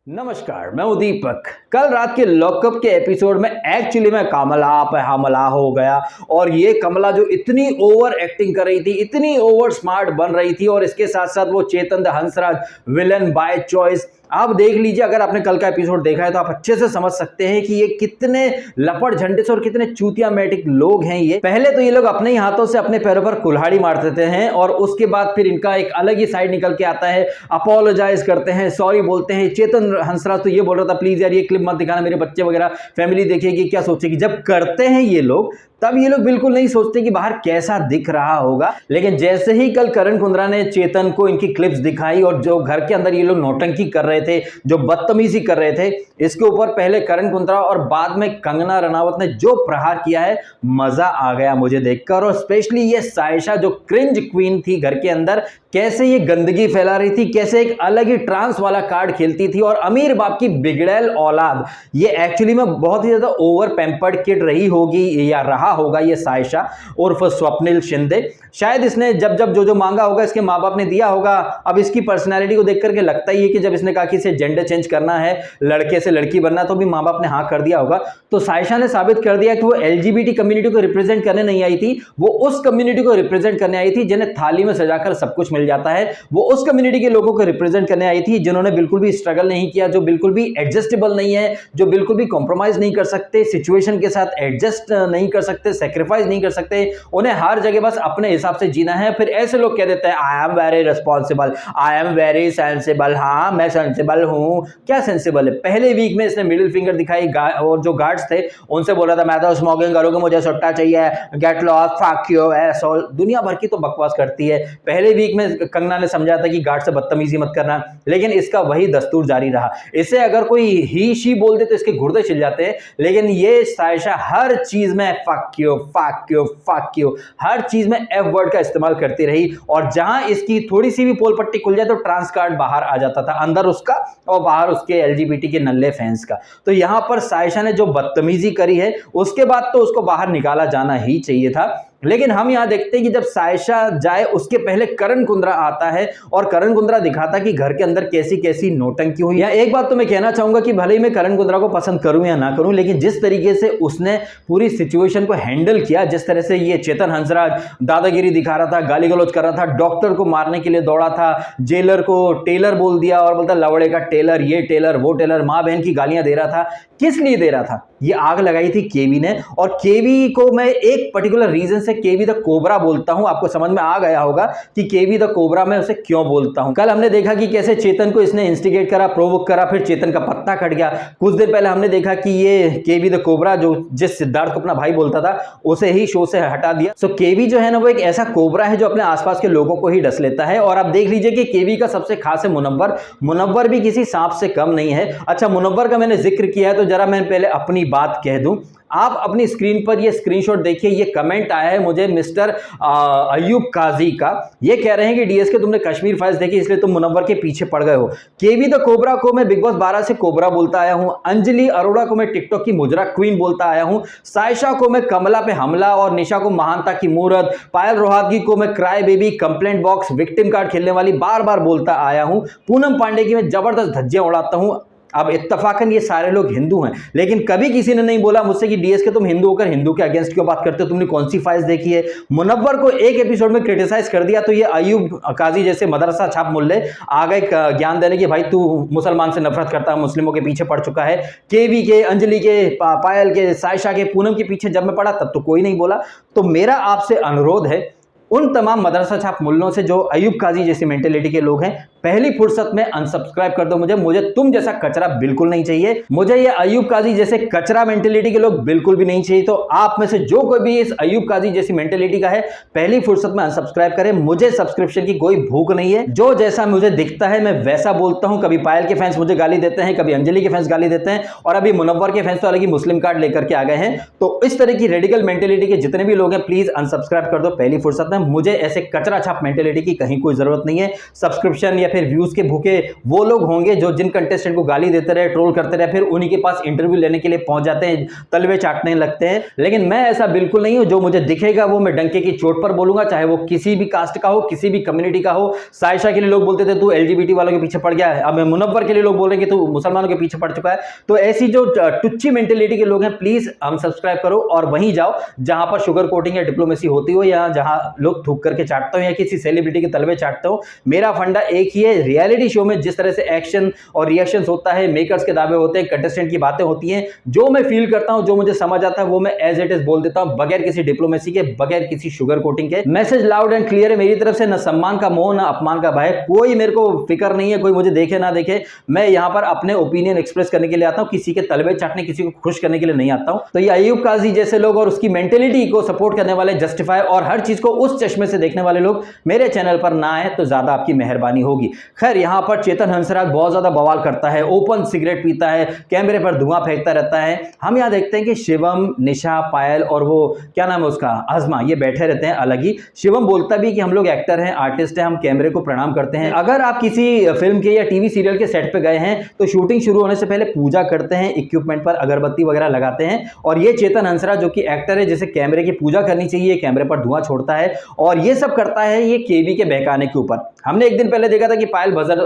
नमस्कार, मैं हूं दीपक। कल रात के लॉकअप के एपिसोड में एक्चुअली मैं कमला पे हमला हो गया और ये कमला जो इतनी ओवर एक्टिंग कर रही थी, इतनी ओवर स्मार्ट बन रही थी और इसके साथ साथ वो Chetan the Hansraj villain by choice. आप देख लीजिए, अगर आपने कल का एपिसोड देखा है तो आप अच्छे से समझ सकते हैं कि ये कितने लपड़ झंडे से और कितने चूतिया मैटिक लोग हैं। ये पहले तो ये लोग अपने ही हाथों से अपने पैरों पर कुल्हाड़ी मार देते हैं और उसके बाद फिर इनका एक अलग ही साइड निकल के आता है, अपोलोजाइज करते हैं, सॉरी बोलते हैं। चेतन हंसराज तो ये बोल रहा था प्लीज यार ये क्लिप मत दिखाना, मेरे बच्चे वगैरह फैमिली देखेगी क्या सोचेगी। जब करते हैं ये लोग तब ये लोग बिल्कुल नहीं सोचते कि बाहर कैसा दिख रहा होगा। लेकिन जैसे ही कल करण कुंद्रा ने चेतन को इनकी क्लिप्स दिखाई और जो घर के अंदर ये लोग नौटंकी कर रहे थे, जो बदतमीजी कर रहे थे, इसके ऊपर पहले करण कुंद्रा और बाद में कंगना रनावत ने जो प्रहार किया है, मजा आ गया मुझे देखकर। और स्पेशली ये सायशा जो क्रिंज क्वीन थी घर के अंदर, कैसे ये गंदगी फैला रही थी, कैसे एक अलग ही ट्रांस वाला कार्ड खेलती थी। और अमीर बाप की बिगड़ैल औलाद, ये एक्चुअली में बहुत ही ज्यादा ओवर पैम्पर्ड किड रही होगी या रहा होगा ये सायशा उर्फ स्वप्निल शिंदे। शायद इसने जब जब जो मांगा होगा इसके माँ बाप ने दिया होगा। अब इसकी पर्सनैलिटी को देख करके लगता ही है कि जब इसने कहा कि इसे जेंडर चेंज करना है, लड़के से लड़की बनना, तो भी माँ बाप ने हाँ कर दिया होगा। तो सायशा ने साबित कर दिया कि वो एलजीबीटी कम्युनिटी को रिप्रेजेंट करने नहीं आई थी, वो उस कम्युनिटी को रिप्रेजेंट करने आई थी जिन्हें थाली में सजाकर सब कुछ मिल जाता है। वो उस कम्युनिटी के लोगों को रिप्रेजेंट करने आई थी जिन्होंने बिल्कुल भी स्ट्रगल नहीं किया, जो बिल्कुल भी एडजस्टेबल नहीं है, जो बिल्कुल भी कॉम्प्रोमाइज नहीं कर सकते, सिचुएशन के साथ एडजस्ट नहीं कर सकते, सेक्रीफाइस नहीं कर सकते। उन्हें हर जगह बस अपने हिसाब से जीना है। फिर ऐसे लोग कह देते हैं I am very responsible, I am very sensible. हाँ मैं सेंसिबल हूं। क्या सेंसिबल है? पहले वीक में इसने मिडिल फिंगर दिखाई और जो गार्ड्स थे उनसे बोला था मैं तो स्मोकिंग करूंगा, मुझे सुट्टा चाहिए, गेट लॉस्ट, फक यू, ऐसा दुनिया भर की तो बकवास करती है। पहले वीक में कंगना ने समझा था कि गार्ड से बदतमीजी मत करना, लेकिन इसका वही दस्तूर जारी रहा। इसे अगर कोई ही शी बोल दे तो इसके गुर्दे छिल जाते हैं। लेकिन ये सायशा हर चीज में fuck you, fuck you, fuck you, हर चीज में एफ वर्ड का इस्तेमाल करती रही। और जहां इसकी थोड़ी सी भी पोल पट्टी खुल जाए तो ट्रांस कार्ड बाहर आ जाता था, अंदर उसका और बाहर उसके एलजीबीटी के नल्ले फैंस का। तो यहां पर सायशा ने जो बदतमीजी करी है उसके बाद तो उसको बाहर निकाला जाना ही चाहिए था। लेकिन हम यहां देखते हैं कि जब सायशा जाए उसके पहले करण कुंद्रा आता है और करण कुंद्रा दिखाता कि घर के अंदर कैसी कैसी नौटंकी हुई है। एक बात तो मैं कहना चाहूंगा कि भले ही मैं करण कुंद्रा को पसंद करूं या ना करूं, लेकिन जिस तरीके से उसने पूरी सिचुएशन को हैंडल किया, जिस तरह से ये चेतन हंसराज दादागिरी दिखा रहा था, गाली गलौज कर रहा था, डॉक्टर को मारने के लिए दौड़ा था, जेलर को टेलर बोल दिया और बोलता लवड़े का टेलर, ये टेलर वो टेलर, मां बहन की गालियां दे रहा था। किस लिए दे रहा था? ये आग लगाई थी केवी ने। और केवी को मैं एक पर्टिकुलर रीजन से केवी द कोबरा बोलता हूं। आपको समझ में आ गया होगा कि केवी द कोबरा मैं उसे क्यों बोलता हूं। कल हमने देखा कि कैसे चेतन को इसने इंस्टिगेट करा, प्रोवोक करा, फिर चेतन का पत्ता कट गया। कुछ देर पहले हमने देखा कि ये केवी द कोबरा जो जिस सिद्धार्थ को अपना भाई बोलता था उसे ही शो से हटा दिया। सो केवी जो है ना वो एक ऐसा कोबरा है जो अपने आसपास के लोगों को ही डस लेता है। और आप देख लीजिए कि केवी का सबसे खास है मुनव्वर। मुनव्वर भी किसी सांप से कम नहीं है। अच्छा, मुनव्वर का मैंने जिक्र किया है तो जरा मैं पहले अपनी बात कह दूं। आप अपनी स्क्रीन पर ये स्क्रीनशॉट देखिए, ये कमेंट आया है मुझे मिस्टर अयूब काजी का। ये कह रहे हैं कि डीएसके तुमने कश्मीर फाइल्स देखी इसलिए तुम मुनव्वर के पीछे पड़ गए हो। केवी द कोबरा को मैं बिग बॉस 12 से कोबरा बोलता आया हूं। अंजलि अरोड़ा को मैं टिकटॉक की मुजरा क्वीन बोलता आया हूं। सायशा को मैं कमला पे हमला और निशा को महानता की मूरत, पायल रोहातगी को मैं cry baby, complaint box, victim card खेलने वाली बार बार बोलता आया हूं। पूनम पांडे की मैं जबरदस्त धज्जियां उड़ाता हूं। अब इत्तफाकन ये सारे लोग हिंदू हैं, लेकिन कभी किसी ने नहीं बोला मुझसे कि डीएसके तुम हिंदू होकर हिंदू के अगेंस्ट क्यों बात करते हो, तुमने कौन सी फाइल्स देखी है। मुनव्वर को एक एपिसोड में क्रिटिसाइज कर दिया तो ये अयूब काजी जैसे मदरसा छाप मुल्ले आ गए ज्ञान देने की, भाई तू मुसलमान से नफरत करता है, मुस्लिमों के पीछे पड़ चुका है। केवी के, अंजलि के, पायल के, सायशा के, पूनम के पीछे जब मैं पड़ा तब तो कोई नहीं बोला। तो मेरा आपसे अनुरोध है उन तमाम मदरसा छाप मुल्लों से जो अयूब काजी जैसी मेंटेलिटी के लोग हैं, पहली फुर्सत में अनसब्सक्राइब कर दो मुझे तुम जैसा कचरा बिल्कुल नहीं चाहिए। मुझे ये अयूब काजी जैसे कचरा मेंटेलिटी के लोग बिल्कुल भी नहीं चाहिए। तो आप में से जो कोई भी इस अयूब काजी जैसी मेंटेलिटी का है, पहली फुर्सत में अनसब्सक्राइब करें। मुझे सब्सक्रिप्शन की कोई भूख नहीं है। जो जैसा मुझे दिखता है मैं वैसा बोलता हूं। कभी पायल के फैंस मुझे गाली देते हैं, कभी अंजलि के फैंस गाली देते हैं, और अभी मुनव्वर के फैंस तो अलग ही मुस्लिम कार्ड लेकर के आ गए हैं। तो इस तरह की रेडिकल मेंटेलिटी के जितने भी लोग हैं प्लीज अनसब्सक्राइब कर दो पहली फुर्सत में। ना, मुझे ऐसे कचरा छाप मेंटेलिटी की कहीं कोई जरूरत नहीं है। सब्सक्रिप्शन या फिर व्यूज के भूखे वो लोग होंगे जो जिन कंटेस्टेंट को गाली देते रहे, ट्रोल करते रहे, फिर उन्हीं के पास इंटरव्यू लेने के लिए पहुंच जाते हैं, तलवे चाटने लगते हैं। लेकिन मैं ऐसा बिल्कुल नहीं हूं। जो मुझे दिखेगा वो मैं डंके की चोट पर बोलूंगा, चाहे वो किसी भी कास्ट का हो, किसी भी कम्युनिटी का हो। सायशा के लिए लोग बोलते थे तू एलजीबीटी वालों के पीछे पड़ गया है, अब मुनव्वर के लिए लोग बोल रहे हैं कि तू मुसलमानों के पीछे पड़ चुका है। तो ऐसी जो टुच्ची मेंटेलिटी के लोग हैं, प्लीज हम सब्सक्राइब करो और वहीं जाओ जहां पर शुगर कोटिंग या डिप्लोमेसी होती हो, या जहां लोग थूक करके चाटते हो या किसी सेलिब्रिटी के तलवे चाटते हो। मेरा फंडा एक ही है, रियलिटी शो में जिस तरह से एक्शन और रिएक्शन होता है, मेकर्स के दावे होते हैं, कंटेस्टेंट की बातें होती हैं, जो मैं फील करता हूं, जो मुझे समझ आता है, वो मैं एज इट इज बोल देता हूं, बगैर किसी डिप्लोमेसी के, बगैर किसी शुगर कोटिंग के। मैसेज लाउड एंड क्लियर है मेरी तरफ से, न सम्मान का मोह, न अपमान का भय, कोई मेरे को फिक्र नहीं है, कोई मुझे देखे ना देखे। मैं यहां पर अपने ओपिनियन एक्सप्रेस करने के लिए आता हूं, किसी के तलवे चाटने, किसी को खुश करने के लिए नहीं आता हूं। तो ये अयूब काजी जैसे लोग और उसकी मेंटेलिटी को सपोर्ट करने वाले, जस्टिफाई और हर चीज को उस चश्मे से देखने वाले लोग मेरे चैनल पर ना आए तो ज्यादा आपकी मेहरबानी होगी। खैर, यहां पर चेतन हंसराज बहुत ज्यादा बवाल करता है, ओपन सिगरेट पीता है, कैमरे पर धुआं फेंकता रहता है। हम यहां देखते हैं कि शिवम, निशा, पायल और वो क्या नाम है उसका, अज़मा, ये बैठे रहते हैं अलग ही। शिवम बोलता भी कि हम लोग एक्टर हैं, आर्टिस्ट हैं, हम कैमरे को प्रणाम करते हैं। अगर आप किसी फिल्म के या टीवी सीरियल के सेट पे गए हैं तो शूटिंग शुरू होने से पहले पूजा करते हैं, इक्विपमेंट पर अगरबत्ती वगैरह लगाते हैं। और ये चेतन हंसराज जो कि एक्टर है, जिसे कैमरे की पूजा करनी चाहिए, कैमरे पर धुआं छोड़ता है और ये सब करता है ये केवी के बहकाने के ऊपर। हमने एक दिन पहले देखा था कि पायल बजर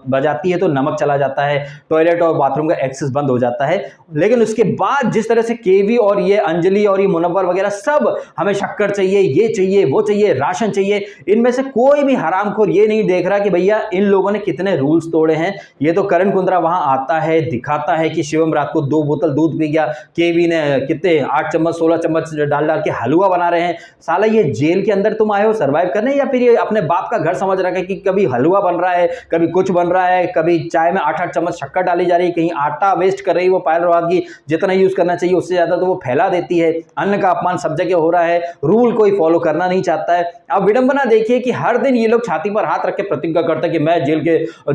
बजाती है तो नमक चला जाता है, टॉयलेट और बाथरूम का एक्सेस बंद हो जाता है। लेकिन उसके बाद जिस तरह से केवी और ये अंजलि और ये मुनव्वर वगैरह सब हमें शक्कर चाहिए, ये चाहिए, वो चाहिए, राशन चाहिए, इनमें से कोई भी हरामखोर ये नहीं देख रहा कि भैया इन लोगों ने कितने रूल्स तोड़े हैं। ये तो करण कुंद्रा वहां आता है, दिखाता है कि शिवम रात को 2 बोतल दूध पी गया, केवी ने कितने 8 चम्मच 16 चम्मच डाल डाल के हलवा बना रहे हैं। साला ये जेल के अंदर तुम आए हो सर्वाइव करने, या फिर ये अपने बाप का घर समझ रखा है कि कभी हलवा बन रहा है, कभी कुछ बन रहा है, कभी चाय में 8-8 चम्मच शक्कर डाली जा रही है, कहीं आटा वेस्ट कर रही है वो पायल रवादगी, जितना यूज करना चाहिए उससे ज्यादा तो वो फैला देती है। अन्न का अपमान सब जगह हो रहा है, रूल कोई फॉलो करना नहीं चाहता है। अब विडंबना देखिए कि हर दिन ये लोग छाती पर हाथ रख के प्रतिज्ञा करते हैं कि मैं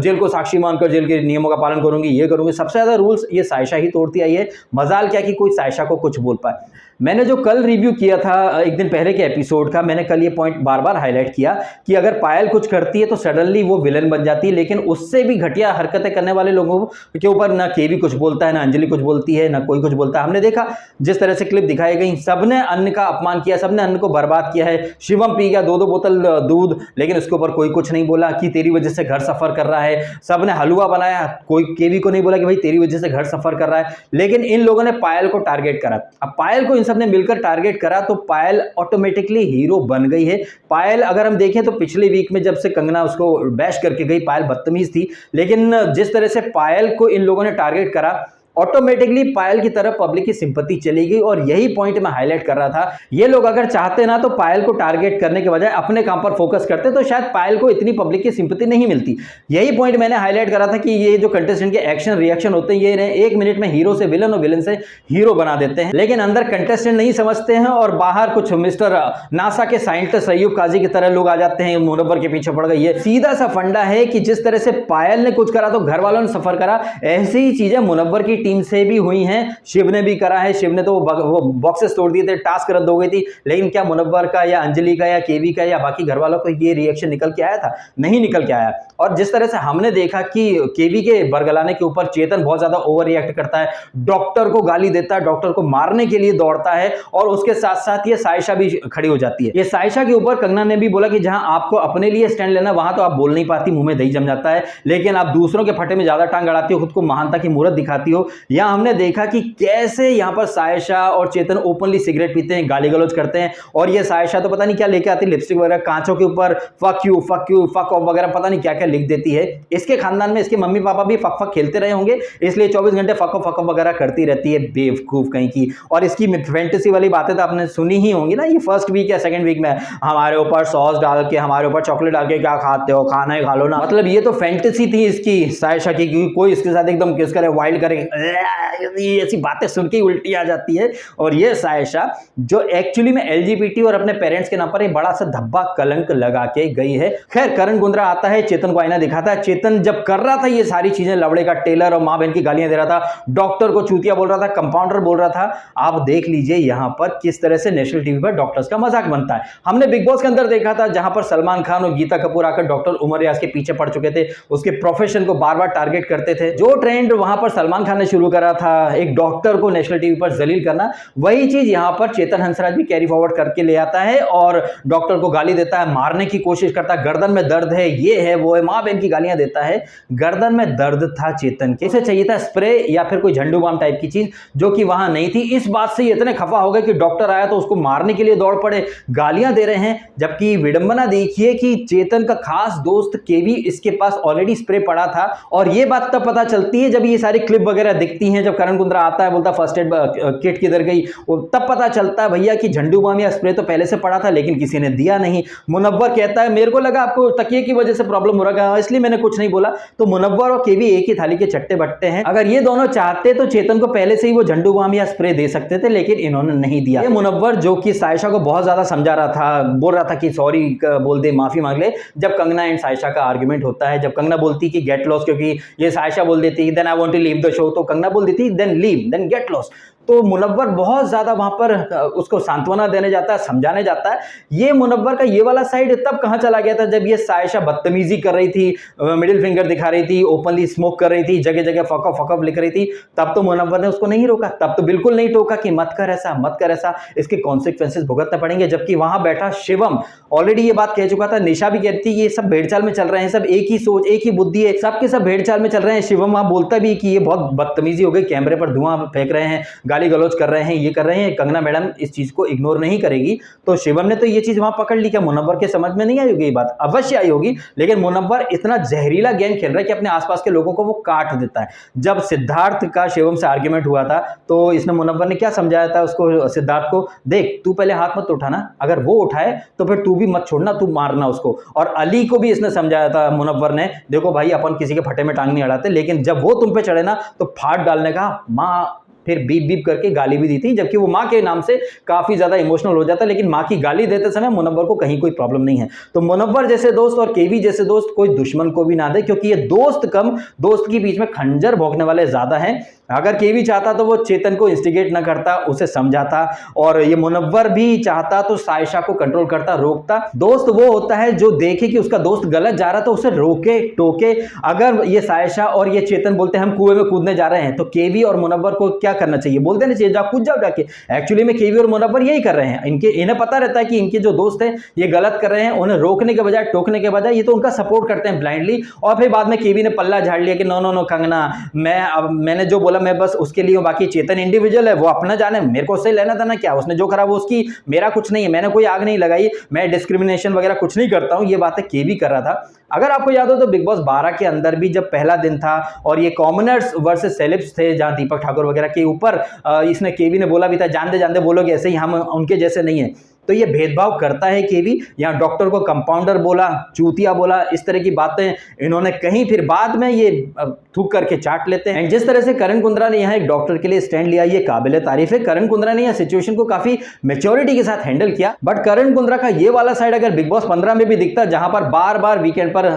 जेल को साक्षी मानकर जेल के नियमों का पालन करूंगी, ये करूंगी। सबसे ज्यादा रूल्स ये सायशा ही तोड़ती आई है। मजाल क्या कि कोई सायशा को कुछ बोल पाए। मैंने जो कल रिव्यू किया था एक दिन पहले के एपिसोड का, मैंने कल ये पॉइंट बार बार हाईलाइट किया कि अगर पायल कुछ करती है तो सडनली वो विलन बन जाती है, लेकिन उससे भी घटिया हरकतें करने वाले लोगों के ऊपर ना केवी कुछ बोलता है, ना अंजलि कुछ बोलती है, ना कोई कुछ बोलता है। हमने देखा जिस तरह से क्लिप दिखाई गई, सबने अन्न का अपमान किया, सबने अन्न को बर्बाद किया है। शिवम पी गया 2-2 बोतल दूध, लेकिन उसके ऊपर कोई कुछ नहीं बोला कि तेरी वजह से घर सफर कर रहा है। सबने हलवा बनाया, कोई केवी को नहीं बोला कि भाई तेरी वजह से घर सफर कर रहा है। लेकिन इन लोगों ने पायल को टारगेट करा। अब पायल को इन सब ने मिलकर टारगेट करा तो पायल ऑटोमेटिकली हीरो बन गई है। पायल अगर हम देखें तो पिछले वीक में जब से कंगना उसको बैश करके गई, पायल बदतमीज थी, लेकिन जिस तरह से पायल को इन लोगों ने टारगेट करा, ऑटोमेटिकली पायल की तरफ पब्लिक की सिंपैथी चली गई। और यही पॉइंट मैं हाईलाइट कर रहा था। ये लोग अगर चाहते ना तो पायल को टारगेट करने के बजाय अपने काम पर फोकस करते तो शायद पायल को इतनी पब्लिक की सिंपैथी नहीं मिलती। यही पॉइंट मैंने हाईलाइट करा था कि ये जो कंटेस्टेंट के एक्शन रिएक्शन होते हैं, ये 1 मिनट में हीरो से विलन और विलन से हीरो बना देते हैं, लेकिन अंदर कंटेस्टेंट नहीं समझते हैं और बाहर कुछ मिस्टर नासा के साइंटिस्ट अयूब काजी की तरह लोग आ जाते हैं, मुनव्वर के पीछे पड़ गए। ये सीधा सा फंडा है कि जिस तरह से पायल ने कुछ करा तो घर वालों ने सफर करा, ऐसी ही चीजें मुनव्वर की टीम से भी हुई हैं। शिव ने भी करा है, शिव ने तो वो बॉक्सेस तोड़ दिए थे, टास्क रद्द हो गई थी, लेकिन क्या मुनव्वर का या अंजलि का या केवी का या बाकी घर वालों को ये रिएक्शन निकल के आया था? नहीं निकल के आया। और जिस तरह से हमने देखा कि केवी के बरगलाने के ऊपर चेतन बहुत ज्यादा ओवर रिएक्ट करता है, डॉक्टर को गाली देता है, डॉक्टर को मारने के लिए दौड़ता है, और उसके साथ साथ ये सायशा भी खड़ी हो जाती है। ये सायशा के ऊपर कंगना ने भी बोला कि जहां आपको अपने लिए स्टैंड लेना वहां तो आप बोल नहीं पाती, मुंह में दही जम जाता है, लेकिन आप दूसरों के फटे में ज्यादा टांग अड़ाती हो, खुद को महानता की मूर्त दिखाती हो। या हमने देखा कि कैसे यहां पर सायशा और चेतन ओपनली सिगरेट पीते हैं, गाली गलौज करते हैं, और ये सायशा तो पता नहीं क्या लेके आती है, लिपस्टिक वगैरह, कांचों के ऊपर फक यू फक ऑफ वगैरह पता नहीं क्या क्या लिख देती है। इसके खानदान में इसके मम्मी पापा भी फक खेलते रहे होंगे, इसलिए 24 घंटे फक ऑफ वगैरह करती रहती है, बेवकूफ कहीं की। और इसकी फैंटेसी वाली बातें तो आपने सुनी ही होंगी ना, ये फर्स्ट वीक या सेकंड वीक में हमारे ऊपर सॉस डाल के, हमारे ऊपर चॉकलेट डाल के क्या खाते हो, खाना ही खा लो ना। मतलब ये तो फैंटेसी थी इसकी सायशा की, कोई इसके साथ एकदम किस करे, वाइल्ड करे, ऐसी बातें सुन के उल्टी आ जाती है। और ये सायशा जो एक्चुअली में एलजीबीटी और अपने पेरेंट्स के नाम पर एक बड़ा सा धब्बा कलंक लगा के गई है। खैर करण कुंद्रा आता है, चेतन को आईना दिखाता है। चेतन जब कर रहा था ये सारी चीजें, लवड़े का टेलर और मां बहन की गालियां दे रहा था, डॉक्टर को चूतिया बोल रहा था, कंपाउंडर बोल रहा था, आप देख लीजिए यहां पर किस तरह से नेशनल टीवी पर डॉक्टर्स का मजाक बनता है। हमने बिग बॉस के अंदर देखा था जहां पर सलमान खान और गीता कपूर आकर डॉक्टर उमर रियाज के पीछे पड़ चुके थे, उसके प्रोफेशन को बार बार टारगेट करते थे। जो ट्रेंड वहां पर सलमान खान ने शुरू करा था, एक डॉक्टर को नेशनल टीवी पर जलील करना, वही चीज यहां पर चेतन हंसराज भी कैरी फॉरवर्ड करके ले आता है और डॉक्टर को गाली देता है, मारने की कोशिश करता है, गर्दन में दर्द है, ये है वो है, मां बहन की गालियां देता है। गर्दन में दर्द था चेतन के, इसे चाहिए था स्प्रे या फिर कोई झंडू बाम टाइप की चीज, जो कि वहां नहीं थी। इस बात से इतने खफा हो गए कि डॉक्टर आया तो उसको मारने के लिए दौड़ पड़े, गालियां दे रहे हैं। जबकि विडंबना देखिए कि चेतन का खास दोस्त केवी इसके पास ऑलरेडी स्प्रे पड़ा था। और ये बात तब पता चलती है जब ये सारी क्लिप वगैरह दिखती हैं, जब करण कुंद्रा आता है, बोलता फर्स्ट एड किट किधर गई, तब पता चलता है भैया कि झंडू बाम या स्प्रे तो पहले से पड़ा था लेकिन किसी ने दिया नहीं। मुनव्वर कहता है मेरे को लगा आपको तकिए की वजह से प्रॉब्लम हो रहा है इसलिए मैंने कुछ नहीं बोला। तो मुनव्वर और केवी एक ही थाली के चट्टे बट्टे हैं। अगर ये दोनों चाहते तो चेतन को पहले से ही वो झंडू बाम या स्प्रे दे सकते थे, लेकिन इन्होंने नहीं दिया। ये मुनव्वर जो कि सायशा को बहुत ज्यादा समझा रहा था, बोल रहा था कि सॉरी बोल दे, माफी मांग ले। जब कंगना एंड सायशा का आर्गुमेंट होता है, जब कंगना बोलती कि गेट लॉस, क्योंकि ये सायशा बोल देती then I want to leave the show, तो कंगना बोल देती then leave then get lost. तो मुनव्वर बहुत ज्यादा वहां पर उसको सांत्वना देने जाता है, समझाने जाता है। ये मुनव्वर का ये वाला साइड तब कहां चला गया था जब ये सायशा बदतमीजी कर रही थी, मिडिल फिंगर दिखा रही थी, ओपनली स्मोक कर रही थी, जगह जगह फक अप लिख रही थी। तब तो मुनव्वर ने उसको नहीं रोका, तब तो बिल्कुल नहीं टोका कि मत कर ऐसा मत कर ऐसा, इसके कॉन्सिक्वेंसेस भुगतने पड़ेंगे। जबकि वहां बैठा शिवम ऑलरेडी ये बात कह चुका था, निशा भी कहती थी ये सब भेड़चाल में चल रहे हैं, सब एक ही सोच एक ही बुद्धि है, सबके सब भेड़चाल में चल रहे हैं। शिवम वहां बोलता भी कि ये बहुत बदतमीजी हो गई, कैमरे पर धुआं फेंक रहे हैं, गाली गलौज कर रहे हैं, ये कर रहे हैं। कंगना मैडम इस चीज को इग्नोर नहीं करेगी। तो शिवम ने तो ये चीज वहां पकड़ ली। क्या मुनव्वर के समझ में नहीं आई होगी ये बात? अवश्य आई होगी, लेकिन मुनव्वर इतना जहरीला गेम खेल रहा है कि अपने आसपास के लोगों को वो काट देता है। जब सिद्धार्थ का शिवम से आर्ग्यूमेंट हुआ था तो इसने मुनव्वर ने क्या समझाया था उसको, सिद्धार्थ को, देख तू पहले हाथ मत उठाना, अगर वो उठाए तो फिर तू भी मत छोड़ना, तू मारना उसको। और अली को भी इसने समझाया था मुनव्वर ने, देखो भाई अपन किसी के फटे में टांग नहीं अड़ाते, लेकिन जब वो तुम पे चढ़े ना तो फाड़ डालने का। माँ फिर बीप बीप करके गाली भी दी थी, जबकि वो माँ के नाम से काफी ज्यादा इमोशनल हो जाता है, लेकिन माँ की गाली देते समय मुनव्वर को कहीं कोई प्रॉब्लम नहीं है। तो मुनव्वर जैसे दोस्त और केवी जैसे दोस्त कोई दुश्मन को भी ना दे, क्योंकि ये दोस्त कम, दोस्त के बीच में खंजर भोंकने वाले ज्यादा हैं। अगर केवी चाहता तो वो चेतन को इंस्टिगेट ना करता, उसे समझाता, और ये मुनव्वर भी चाहता तो सायशा को कंट्रोल करता, रोकता। दोस्त वो होता है जो देखे कि उसका दोस्त गलत जा रहा तो उसे रोके टोके। अगर ये सायशा और ये चेतन बोलते हैं हम कुएं में कूदने जा रहे हैं, तो केवी और मुनव्वर को क्या करना चाहिए? बोल देना चाहिए जा कूद जाओ जाके। एक्चुअली में केवी और मुनव्वर यही कर रहे हैं, इन्हें पता रहता है कि इनके जो दोस्त हैं ये गलत कर रहे हैं, उन्हें रोकने के बजाय टोकने के बजाय ये तो उनका सपोर्ट करते हैं ब्लाइंडली। और फिर बाद में केवी ने पल्ला झाड़ लिया कि नो नो नो कंगना, मैंने जो बोला मैं बस उसके लिए हूं, बाकी चेतन इंडिविजुअल है, वो अपना जाने, मेरे को उससे लेना था ना क्या, उसने जो करा वो उसकी, मेरा कुछ नहीं है, मैंने कोई आग नहीं लगाई, मैं डिस्क्रिमिनेशन वगैरह कुछ नहीं करता हूं। ये बातें केवी कर रहा था। अगर आपको याद हो तो बिग बॉस 12 के अंदर भी जब पहला दिन था और ये कॉमनर्स वर्सेस सेलेब्स थे, जहां दीपक ठाकुर वगैरह के ऊपर इसने केवी ने बोला भी था जान दे बोलोगे ऐसे ही, हम उनके जैसे नहीं है। तो ये भेदभाव करता है केवी। यहाँ डॉक्टर को कंपाउंडर बोला, चूतिया बोला, इस तरह की बातें इन्होंने कहीं, फिर बाद में ये थूक करके चाट लेते हैं। जिस तरह से करण कुंद्रा ने यहाँ एक डॉक्टर के लिए स्टैंड लिया, ये काबिले तारीफ है। करण कुंद्रा ने यह सिचुएशन को काफी मैच्योरिटी के साथ हैंडल किया। बट करण कुंद्रा का ये वाला साइड अगर बिग बॉस 15 में भी दिखता, जहां पर बार बार वीकेंड पर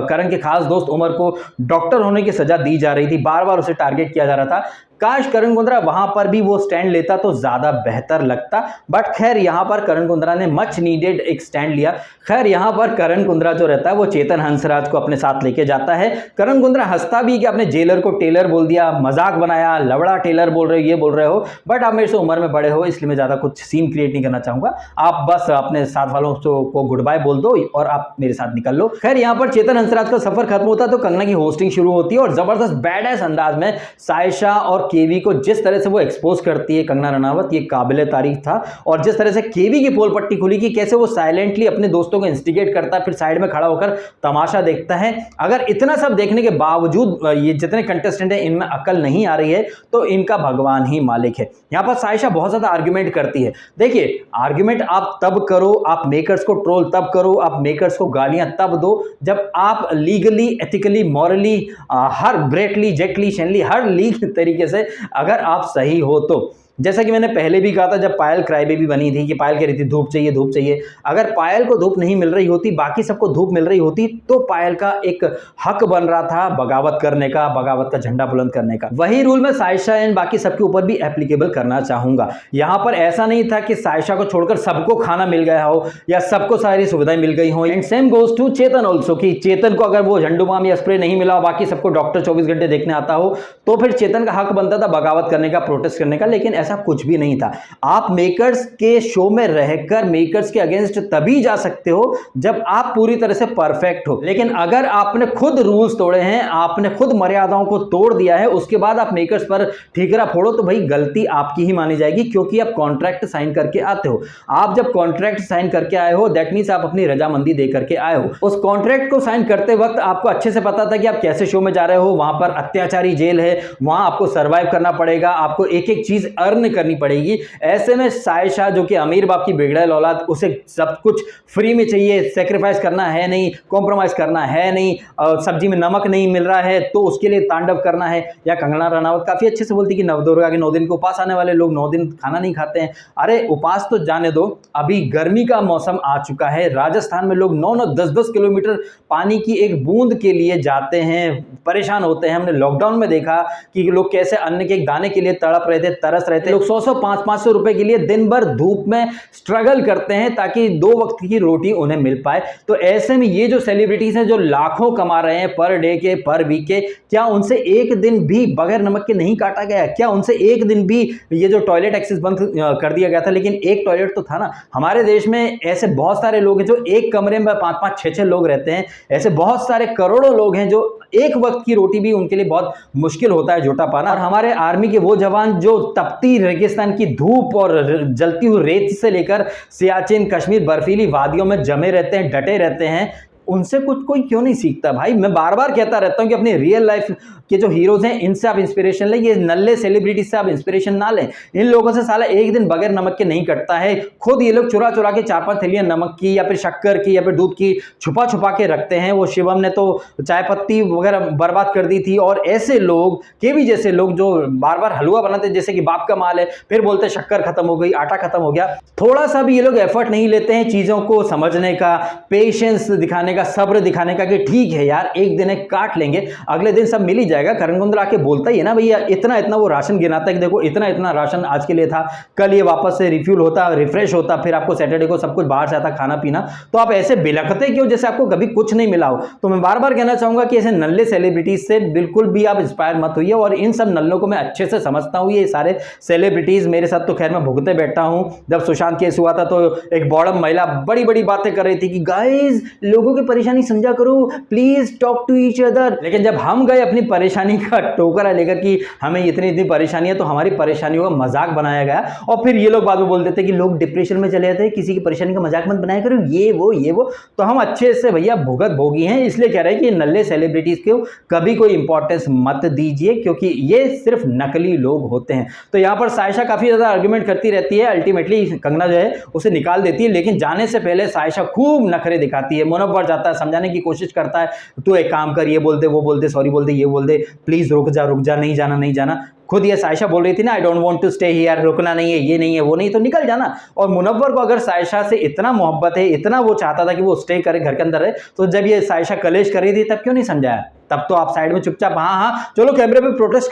करण के खास दोस्त उमर को डॉक्टर होने की सजा दी जा रही थी, बार बार उसे टारगेट किया जा रहा था, काश करण कुंद्रा वहां पर भी वो स्टैंड लेता तो ज्यादा बेहतर लगता। बट खैर यहां पर करण कुंद्रा ने मच नीडेड एक स्टैंड लिया। खैर यहां पर करण कुंद्रा जो रहता है वो चेतन हंसराज को अपने साथ लेके जाता है। करण कुंद्रा हंसता भी कि अपने जेलर को टेलर बोल दिया, मजाक बनाया, लवड़ा टेलर बोल रहे हो, ये बोल रहे हो, बट आप मेरे से उम्र में बड़े हो इसलिए मैं ज्यादा कुछ सीन क्रिएट नहीं करना चाहूंगा, आप बस अपने साथ वालों को गुड बाय बोल दो और आप मेरे साथ निकल लो। खैर यहां पर चेतन हंसराज का सफर खत्म होता तो कंगना की होस्टिंग शुरू होती है और जबरदस्त बैडएस अंदाज में सायशा और केवी को जिस तरह से वो एक्सपोज करती है कंगना रनावत, ये काबिले तारीफ था। और जिस तरह से केवी की पोल पट्टी खुली कि कैसे वो साइलेंटली अपने दोस्तों को इंस्टिगेट करता है, फिर साइड में खड़ा होकर तमाशा देखता है। अगर इतना सब देखने के बावजूद ये जितने कंटेस्टेंट हैं इनमें अकल नहीं आ रही है तो इनका भगवान ही मालिक है। यहां पर साइशा बहुत ज्यादा आर्ग्यूमेंट करती है। देखिए, आर्ग्यूमेंट आप तब करो, आप मेकर्स को ट्रोल तब करो, आप मेकर्स को गालियां तब दो जब आप लीगली, एथिकली, मॉरली, हर ब्रेटली, जेटली, शेनली, हर लीग तरीके से अगर आप सही हो तो। जैसा कि मैंने पहले भी कहा था जब पायल क्राई बेबी बनी थी कि पायल कह रही थी धूप चाहिए, धूप चाहिए। अगर पायल को धूप नहीं मिल रही होती, बाकी सबको धूप मिल रही होती, तो पायल का एक हक बन रहा था बगावत करने का, बगावत का झंडा बुलंद करने का। वही रूल मैं साइशा एंड बाकी सबके ऊपर भी एप्लीकेबल करना चाहूंगा। यहां पर ऐसा नहीं था कि साइशा को छोड़कर सबको खाना मिल गया हो या सबको सारी सुविधाएं मिल गई हो। And same goes to Chetan also कि चेतन को अगर वो झंडू बाम या स्प्रे नहीं मिला हो, बाकी सबको डॉक्टर 24 घंटे देखने आता हो, तो फिर चेतन का हक बनता था बगावत करने का, प्रोटेस्ट करने का। लेकिन ऐसा कुछ भी नहीं था। आप मेकर्स के शो में रहकर मेकर्स के अगेंस्ट तभी जा सकते हो जब आप पूरी तरह से परफेक्ट हो। लेकिन अगर आपने खुद रूल्स तोड़े हैं, आपने खुद मर्यादाओं को तोड़ दिया है, उसके बाद आप मेकर्स पर ठीकरा फोड़ो, तो भाई गलती आपकी ही मानी जाएगी, क्योंकि आप कॉन्ट्रैक्ट साइन करके आते हो। आप जब कॉन्ट्रैक्ट साइन करके आए हो, दैट मींस आप अपनी रजामंदी दे करके आए हो। उस कॉन्ट्रैक्ट को साइन करते वक्त आपको अच्छे से पता था कि आप कैसे शो में जा रहे हो। वहां पर अत्याचारी जेल है, वहां आपको सर्वाइव करना पड़ेगा, आपको एक एक चीज अर्न करनी पड़ेगी। ऐसे में साइशा जो कि अमीर बाप की बिगड़ैल औलाद, उसे सब कुछ फ्री में चाहिए, सेक्रीफाइस करना है नहीं, कॉम्प्रोमाइज करना है नहीं, सब्जी में नमक नहीं मिल रहा है तो उसके लिए तांडव करना है। या कंगना रनावत काफी अच्छे से बोलती कि नवदुर्गा के 9 दिन के उपास आने वाले लोग 9 दिन खाना नहीं खाते हैं। अरे उपास तो जाने दो, अभी गर्मी का मौसम आ चुका है। राजस्थान में लोग 9-9, 10-10 किलोमीटर पानी की एक बूंद के लिए जाते हैं, परेशान होते हैं। हमने लॉकडाउन में देखा कि लोग कैसे अन्न के एक दाने के लिए तड़प रहे थे, तरस रहे थे। लोग 100-100, 500-500 रुपए के लिए दिन भर धूप में स्ट्रगल करते हैं ताकि 2 वक्त की रोटी उन्हें मिल पाए। तो ऐसे में ये जो सेलिब्रिटीज हैं जो लाखों कमा रहे हैं पर डे के, पर वीक के, क्या उनसे एक दिन भी बगैर नमक के नहीं काटा गया? क्या उनसे एक दिन भी ये जो टॉयलेट एक्सेस बंद कर दिया गया था? लेकिन एक टॉयलेट तो था ना। हमारे देश में ऐसे बहुत सारे लोग हैं जो एक कमरे में 5-5, 6-6 लोग रहते हैं। ऐसे बहुत सारे करोड़ों लोग हैं जो एक वक्त की रोटी भी उनके लिए बहुत मुश्किल होता है जुटा पाना। और हमारे आर्मी के वो जवान जो तपती रेगिस्तान की धूप और जलती हुई रेत से लेकर सियाचिन, कश्मीर, बर्फीली वादियों में जमे रहते हैं, डटे रहते हैं, उनसे कुछ कोई क्यों नहीं सीखता? भाई मैं बार बार कहता रहता हूं कि अपनी रियल लाइफ के जो हीरोज हैं इनसे आप इंस्पिरेशन लें, ये नल्ले सेलिब्रिटी से आप इंस्पिरेशन ना लें। इन लोगों से साला एक दिन बगैर नमक के नहीं कटता है। खुद ये लोग चुरा चुरा के 4-5 थैलियां नमक की या फिर शक्कर की या फिर दूध की छुपा छुपा के रखते हैं। वो शिवम ने तो चाय पत्ती वगैरह बर्बाद कर दी थी। और ऐसे लोग, केवी जैसे लोग जो बार बार हलवा बनाते जैसे कि बाप का माल है, फिर बोलते शक्कर खत्म हो गई, आटा खत्म हो गया। थोड़ा सा भी ये लोग एफर्ट नहीं लेते हैं चीजों को समझने का, पेशेंस दिखाने का, सब्र दिखाने का कि ठीक है यार एक दिन एक काट लेंगे, अगले दिन सब मिल ही जाएगा। करणकुंद्र आके बोलता ही है ना भैया, इतना इतना वो राशन गिनाता है कि देखो इतना इतना राशन आज के लिए था, कल ये वापस से रिफ्यूल होता, रिफ्रेश होता, फिर आपको सैटरडे को सब कुछ बाहर से आता खाना पीना। तो आप ऐसे बिलखते क्यों जैसे आपको कभी कुछ नहीं मिला हो? तो मैं बार बार कहना चाहूंगा कि ऐसे नल्ले सेलिब्रिटीज से बिल्कुल भी आप इंस्पायर मत होइए। और इन सब नल्लों को मैं अच्छे से समझता हूं। ये सारे सेलिब्रिटीज मेरे साथ तो खैर मैं भुगते बैठा हूं। जब सुशांत केस हुआ था तो एक बॉडम महिला बड़ी बड़ी बातें कर रही थी कि गाइस लोगों की परेशानी समझा करो, please talk to each other. लेकिन जब हम गए अपनी परेशानी का टोकरा लेकर कि हमें इतनी इतनी परेशानी है, तो हमारी परेशानियों का मजाक बनाया गया। और फिर ये लोग बाद में बोल देते कि लोग डिप्रेशन में चले जाते हैं, किसी की परेशानी का मजाक मत बनाया करो, ये वो। तो हम अच्छे से भैया भुगत भोगी हैं, इसलिए कह रहे हैं कि नल्ले सेलिब्रिटीज को कभी कोई इंपॉर्टेंस मत दीजिए, क्योंकि ये सिर्फ नकली लोग होते हैं। तो यहां पर सायशा काफी ज्यादा आर्ग्यूमेंट करती रहती है, अल्टीमेटली कंगना जो है उसे निकाल देती है। लेकिन जाने से पहले सायशा खूब नखरे दिखाती है। मुनव्वर जाता है, समझाने की कोशिश करता है, तू एक काम कर, ये बोल दे, वो बोल दे, सॉरी बोल दे, ये बोल दे, प्लीज रुक जा, नहीं जाना। खुद ये सायशा बोल रही थी ना, I don't want to stay here, रुकना नहीं है, ये नहीं है, वो नहीं, तो निकल जाना। और मुनव्वर को अगर सायशा से इतना मोहब्बत है, इतना वो चाहता था कि वो स्टे करे, घर के अंदर रहे, तो जब ये सायशा कलेश कर रही थी तब क्यों नहीं समझाया? तब तो आप साइड में चुपचाप हाँ चलो कैमरे पे प्रोटेस्ट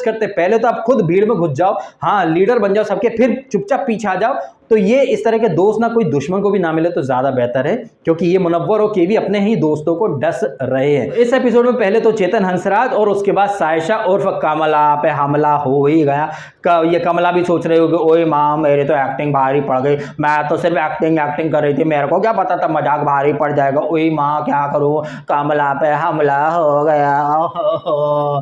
करते। पहले तो आप खुद भीड़ में घुस जाओ, हाँ लीडर बन जाओ सबके, फिर चुपचाप पीछे आ जाओ तो ये इस तरह के दोस्त ना कोई दुश्मन को भी ना मिले तो ज्यादा बेहतर है, क्योंकि ये मुनव्वर और केवी अपने ही दोस्तों को डस रहे हैं। इस एपिसोड में पहले तो चेतन हंसराज और उसके बाद सायशा उर्फ कमला पे हमला हो ही गया। ये कमला भी सोच रही होगी ओए माँ मेरे तो एक्टिंग भारी पड़ गई, मैं तो सिर्फ एक्टिंग कर रही थी, मेरे को क्या पता था मजाक भारी पड़ जाएगा, ओए माँ क्या करूँ, कमला पे हमला हो गया।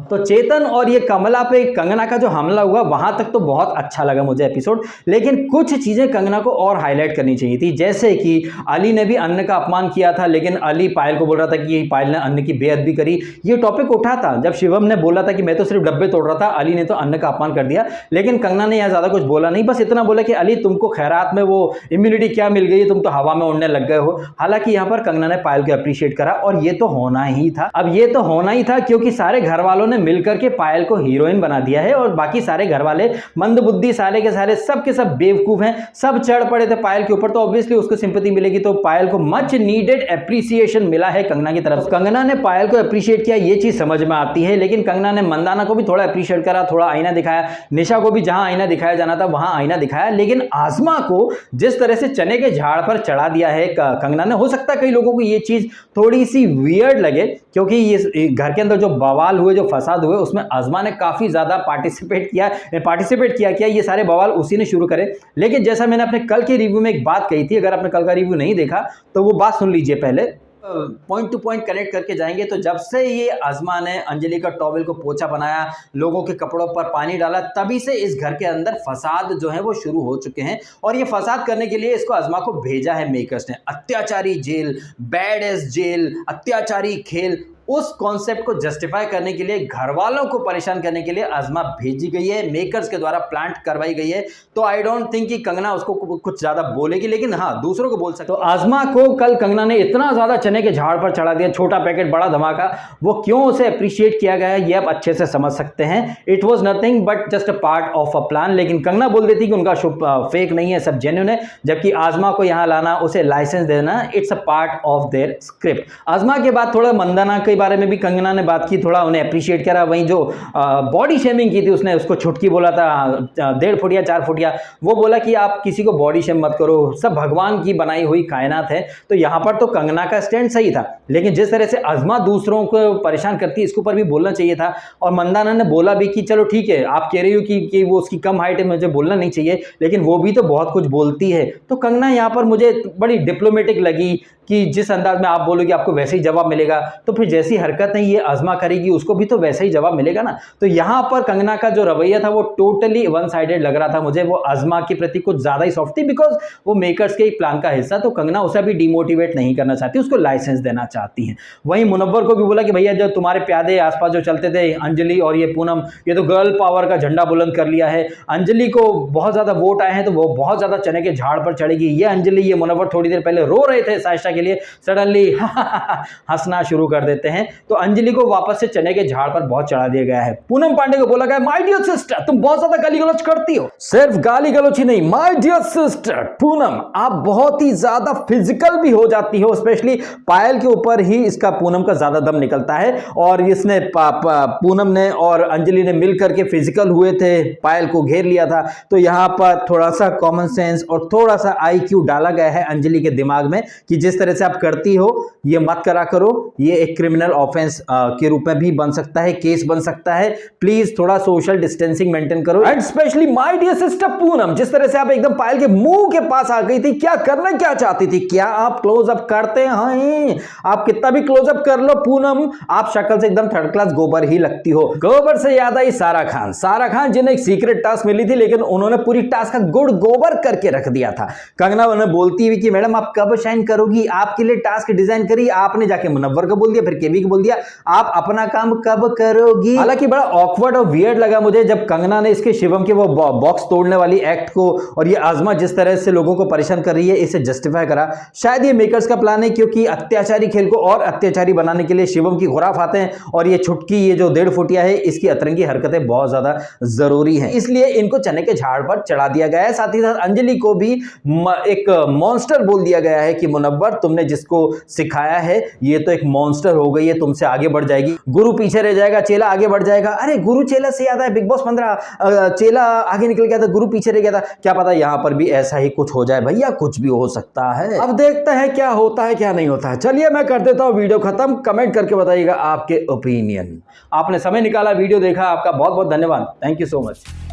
तो चेतन और ये कमला पे कंगना का जो हमला हुआ वहां तक तो बहुत अच्छा लगा मुझे एपिसोड, लेकिन कुछ चीजें कंगना को और हाईलाइट करनी चाहिए थी। जैसे कि अली ने भी अन्न का अपमान किया था, लेकिन अली पायल को बोल रहा था कि पायल ने अन्न की बेअदबी करी। ये टॉपिक उठा था जब शिवम ने बोला था कि मैं तो सिर्फ डब्बे तोड़ रहा था, अली ने तो अन्न का अपमान कर दिया, लेकिन कंगना ने यहां ज्यादा कुछ बोला नहीं, बस इतना बोला कि अली तुमको खैरात में वो इम्यूनिटी क्या मिल गई, तुम तो हवा में उड़ने लग गए हो। हालांकि यहां पर कंगना ने पायल को अप्रिशिएट करा और ये तो होना ही था। अब ये तो होना ही था क्योंकि सारे घर वालों ने मिलकर के पायल को हीरोइन बना दिया है और बाकी सारे घर वाले मंदबुद्धि सारे के सारे सब के सब बेवकूफ हैं, सब चढ़ पड़े थे पायल के ऊपर, तो ऑब्वियसली उसको सिंपैथी मिलेगी। तो पायल को मच नीडेड एप्रिसिएशन मिला है कंगना की तरफ से। कंगना ने पायल को अप्रिशिएट किया, ये चीज समझ में आती है, लेकिन कंगना ने मंदाना को भी थोड़ा अप्रिशिएट करा, थोड़ा आईना दिखाया, निशा को भी जहां आईना दिखाया जाना था वहां आईना दिखाया, लेकिन आजमा को जिस तरह से चने के झाड़ पर चढ़ा दिया है कंगना ने, हो सकता है कई लोगों को ये चीज थोड़ी सी वियर्ड लगे, क्योंकि ये घर के अंदर जो बवाल हुए, जो फसाद हुए, उसमें आजमा ने काफी ज्यादा पार्टिसिपेट किया, ये सारे बवाल उसी ने शुरू करे। लेकिन जैसा मैंने अपने कल के रिव्यू में एक बात कही थी, अगर आपने कल का रिव्यू नहीं देखा तो वो बात सुन लीजिए पहले, पॉइंट टू पॉइंट कनेक्ट करके जाएंगे। तो जब से ये आजमा ने अंजलि का टॉवेल को पोछा बनाया, लोगों के कपड़ों पर पानी डाला, तभी से इस घर के अंदर फसाद जो है वो शुरू हो चुके हैं। और ये फसाद करने के लिए इसको आजमा को भेजा है मेकर्स ने। अत्याचारी जेल, बैड एस जेल, अत्याचारी खेल, उस कॉन्सेप्ट को जस्टिफाई करने के लिए, घर वालों को परेशान करने के लिए आजमा भेजी गई है, मेकर्स के द्वारा प्लांट करवाई गई है। तो आई डोंट थिंक कि कंगना उसको कुछ ज्यादा बोलेगी, लेकिन हाँ दूसरों को बोल सकते। तो आजमा को कल कंगना ने इतना ज्यादा चने के झाड़ पर चढ़ा दिया, छोटा पैकेट बड़ा धमाका, वो क्यों उसे अप्रिशिएट किया गया है ये आप अच्छे से समझ सकते हैं। It was nothing but just a part of a plan. लेकिन कंगना बोल देती कि उनका शो फेक नहीं है, सब जेन्युइन है, जबकि आजमा को यहां लाना, उसे लाइसेंस देना, it's a part of their script. आजमा के बाद थोड़ा मंदाना के बारे में भी कंगना ने बात की, थोड़ा उन्हें अप्रिशिएट करा। वहीं जो बॉडी शेमिंग की थी, उसने उसको छुटकी बोला था, 1.5 फुटिया 4 फुटिया, वो बोला कि आप किसी को बॉडी शेम मत करो, सब भगवान की बनाई हुई कायनात है। तो यहां पर तो कंगना का स्टैंड सही था, लेकिन जिस तरह से आजमा दूसरों को परेशान करती है, इसके ऊपर भी बोलना चाहिए था। और मंदाना ने बोला भी कि चलो ठीक है, आप कह रही हो कि वो उसकी कम हाइट है, मुझे बोलना नहीं चाहिए, लेकिन वो भी तो बहुत कुछ बोलती है। तो कंगना यहां पर मुझे बड़ी डिप्लोमेटिक लगी कि जिस अंदाज में आप बोलोगे आपको वैसे ही जवाब मिलेगा, तो फिर जैसी हरकत है ये आजमा करेगी उसको भी तो वैसे ही जवाब मिलेगा ना। तो यहां पर कंगना का जो रवैया था वो टोटली वन साइडेड लग रहा था मुझे, वो आजमा के प्रति कुछ ज्यादा ही सॉफ्ट थी, बिकॉज वो मेकर्स के एक प्लान का हिस्सा। तो कंगना उसे भी डिमोटिवेट नहीं करना चाहती, उसको लाइसेंस देना चाहती है। वहीं मुनव्वर को भी बोला कि भैया जो तुम्हारे प्यादे आसपास जो चलते थे, अंजलि और ये पूनम, ये तो गर्ल पावर का झंडा बुलंद कर लिया है, अंजलि को बहुत ज्यादा वोट आए हैं तो वो बहुत ज्यादा चने के झाड़ पर चढ़ेगी। ये अंजलि, ये मुनव्वर थोड़ी देर पहले रो रहे थे सायशा के लिए, सडनली हंसना शुरू कर देते हैं। तो अंजलि को वापस से चने के झाड़ पर बहुत चढ़ा दिया गया है। पूनम पांडे को बोला गया माय डियर सिस्टर तुम बहुत ज्यादा गाली गलौज करती हो, सिर्फ गाली गलौज ही नहीं, माय डियर सिस्टर पूनम आप बहुत ही ज्यादा फिजिकल भी हो जाती हो, स्पेशली पायल के ऊपर ही इसका पूनम का ज्यादा दम निकलता है। और इसने पूनम ने और अंजलि ने मिलकर के फिजिकल हुए थे, पायल को घेर लिया था। तो यहां पर थोड़ा सा कॉमन सेंस और थोड़ा सा IQ डाला गया है अंजलि के दिमाग में कि जिस तरह से आप करती हो ये मत करा करो, ये एक क्रिमिनल ऑफेंस के रूप में भी बन सकता है, केस बन सकता है, प्लीज थोड़ा सोशल डिस्टेंसिंग मेंटेन करो। And specially my dear sister Poonam, जिस तरह से आप एकदम पायल के मुंह के पास आ गई थी, क्या करना क्या चाहती थी, क्या आप क्लोज अप करते हैं, आप कितना भी क्लोज अप कर लो पूनम, आप शक्ल से एकदम थर्ड क्लास गोबर ही लगती हो। गोबर से याद आई सारा खान जिन्हें एक सीक्रेट टास्क मिली थी, लेकिन उन्होंने पूरी टास्क का गुड़ गोबर करके रख दिया था। कंगना उन्हें बोलती हुई कि मैडम आप कब शाइन करोगी, आपके लिए टास्क डिजाइन करी, आपने जाके मुनव्वर को बोल दिया, फिर केवी को बोल दिया, आप अपना काम कब करोगी। हालांकि बड़ा ऑकवर्ड और वियर्ड लगा मुझे जब कंगना ने इसके शिवम के वो बॉक्स तोड़ने वाली एक्ट को और ये आजमा जिस तरह से लोगों को परेशान कर रही है इसे जस्टिफाई करा। शायद ये मेकर्स का प्लान है, क्योंकि अत्याचारी खेल को और अत्याचारी बनाने के लिए शिवम की खुराफातें हैं और ये छुटकी, ये जो 1.5 फुटिया है, इसकी अतरंगी हरकतें बहुत ज्यादा जरूरी हैं, इसलिए इनको चने के झाड़ पर चढ़ा दिया गया है। साथ ही साथ अंजलि को भी एक मॉन्स्टर बोल दिया गया है कि मुनव्वर तुमने जिसको सिखाया है ये तो एक मॉन्स्टर हो गई ये तुमसे आगे बढ़ जाएगी, गुरु पीछे रह जाएगा, चेला आगे बढ़ जाएगा। अरे गुरु चेला से याद है बिग बॉस 15, चेला आगे निकल गया था, गुरु पीछे रह गया था। क्या पता यहाँ पर भी ऐसा ही कुछ हो जाए भैया, कुछ भी हो सकता है। अब देखते हैं क्या होता है क्या नहीं होता है। चलिए मैं कर देता हूँ वीडियो खत्म, कमेंट करके बताइएगा आपके ओपिनियन। आपने समय निकाला, वीडियो देखा, आपका बहुत बहुत धन्यवाद। Thank you so much.